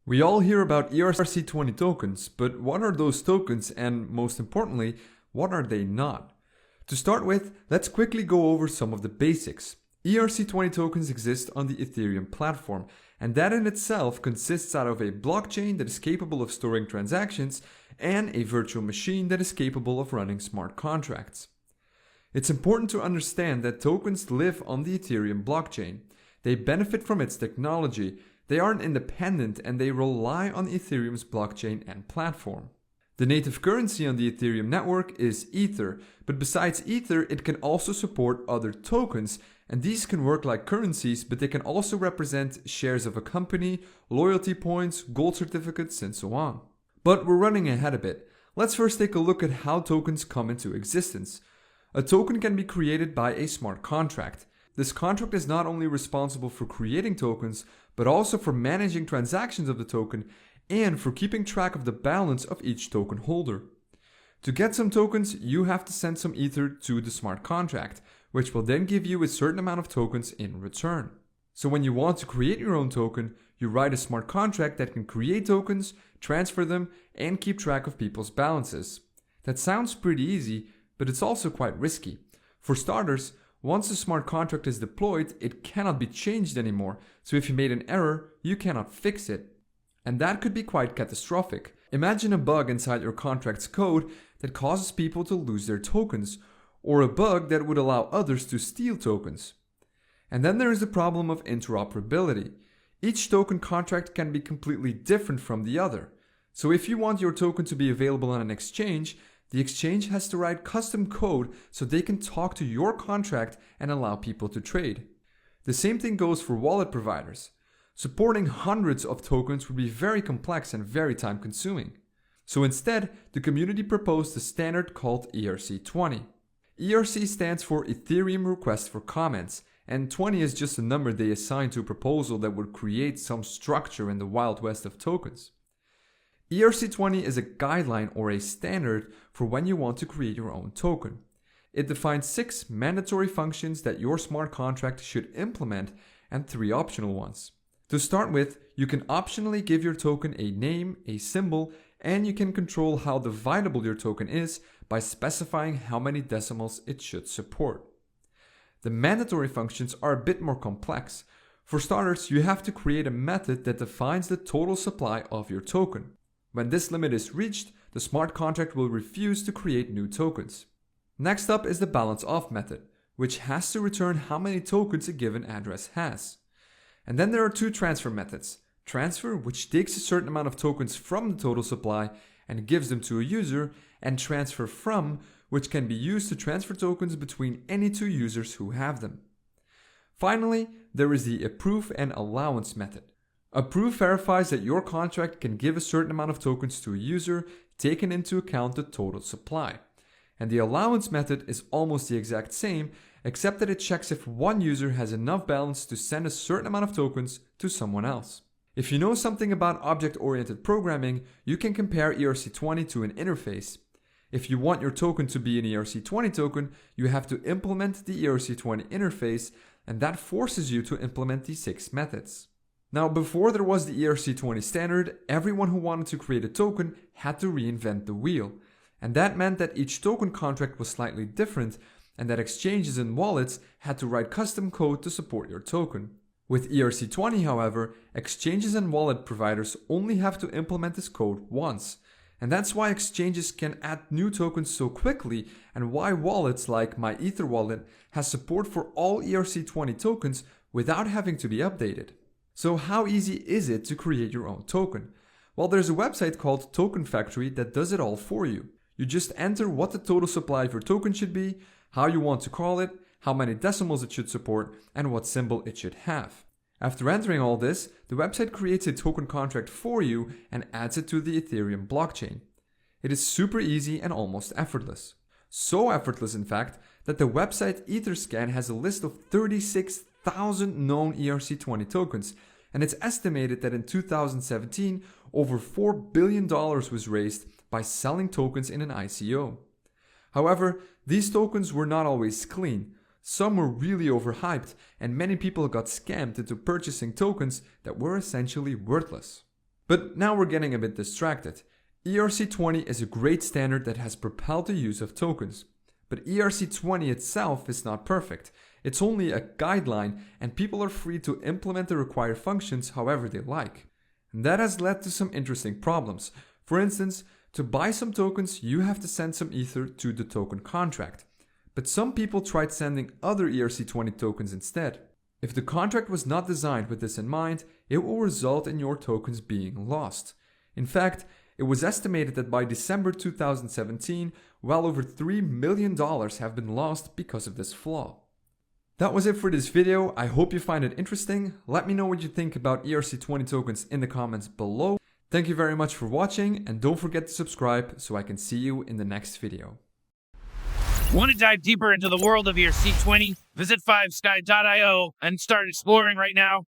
We all hear about ERC20 tokens, but what are those tokens and, most importantly, what are they not? To start with, let's quickly go over some of the basics. ERC20 tokens exist on the Ethereum platform, and that in itself consists out of a blockchain that is capable of storing transactions and a virtual machine that is capable of running smart contracts. It's important to understand that tokens live on the Ethereum blockchain. They benefit from its technology. They aren't independent and they rely on Ethereum's blockchain and platform. The native currency on the Ethereum network is Ether, but besides Ether, it can also support other tokens, and these can work like currencies, but they can also represent shares of a company, loyalty points, gold certificates, and so on. But we're running ahead a bit. Let's first take a look at how tokens come into existence. A token can be created by a smart contract. This contract is not only responsible for creating tokens, but also for managing transactions of the token and for keeping track of the balance of each token holder. To get some tokens, you have to send some Ether to the smart contract, which will then give you a certain amount of tokens in return. So when you want to create your own token, you write a smart contract that can create tokens, transfer them, and keep track of people's balances. That sounds pretty easy, but it's also quite risky. For starters, once a smart contract is deployed, it cannot be changed anymore, so if you made an error, you cannot fix it. And that could be quite catastrophic. Imagine a bug inside your contract's code that causes people to lose their tokens, or a bug that would allow others to steal tokens. And then there is the problem of interoperability. Each token contract can be completely different from the other. So if you want your token to be available on an exchange, the exchange has to write custom code so they can talk to your contract and allow people to trade. The same thing goes for wallet providers. Supporting hundreds of tokens would be very complex and very time consuming. So instead, the community proposed a standard called ERC20. ERC stands for Ethereum Request for Comments, and 20 is just a number they assigned to a proposal that would create some structure in the Wild West of tokens. ERC20 is a guideline or a standard for when you want to create your own token. It defines 6 mandatory functions that your smart contract should implement and 3 optional ones. To start with, you can optionally give your token a name, a symbol, and you can control how dividable your token is by specifying how many decimals it should support. The mandatory functions are a bit more complex. For starters, you have to create a method that defines the total supply of your token. When this limit is reached, the smart contract will refuse to create new tokens. Next up is the balance off method, which has to return how many tokens a given address has. And then there are 2 transfer methods. Transfer, which takes a certain amount of tokens from the total supply and gives them to a user, and transfer from, which can be used to transfer tokens between any 2 users who have them. Finally, there is the approve and allowance method. Approve verifies that your contract can give a certain amount of tokens to a user, taking into account the total supply. And the allowance method is almost the exact same, except that it checks if one user has enough balance to send a certain amount of tokens to someone else. If you know something about object-oriented programming, you can compare ERC20 to an interface. If you want your token to be an ERC20 token, you have to implement the ERC20 interface, and that forces you to implement these 6 methods. Now, before there was the ERC20 standard, everyone who wanted to create a token had to reinvent the wheel. And that meant that each token contract was slightly different, and that exchanges and wallets had to write custom code to support your token. With ERC20, however, exchanges and wallet providers only have to implement this code once. And that's why exchanges can add new tokens so quickly, and why wallets like my Ether wallet has support for all ERC20 tokens without having to be updated. So how easy is it to create your own token? Well, there's a website called Token Factory that does it all for you. You just enter what the total supply of your token should be, how you want to call it, how many decimals it should support, and what symbol it should have. After entering all this, the website creates a token contract for you and adds it to the Ethereum blockchain. It is super easy and almost effortless. So effortless, in fact, that the website Etherscan has a list of 36,000 known ERC20 tokens, and it's estimated that in 2017, over $4 billion was raised by selling tokens in an ICO. However, these tokens were not always clean. Some were really overhyped, and many people got scammed into purchasing tokens that were essentially worthless. But now we're getting a bit distracted. ERC20 is a great standard that has propelled the use of tokens. But ERC20 itself is not perfect. It's only a guideline and people are free to implement the required functions however they like. And that has led to some interesting problems. For instance, to buy some tokens, you have to send some Ether to the token contract. But some people tried sending other ERC20 tokens instead. If the contract was not designed with this in mind, it will result in your tokens being lost. In fact, it was estimated that by December 2017, well over $3 million have been lost because of this flaw. That was it for this video. I hope you find it interesting. Let me know what you think about ERC20 tokens in the comments below. Thank you very much for watching and don't forget to subscribe so I can see you in the next video. Want to dive deeper into the world of ERC20? Visit 5sky.io and start exploring right now.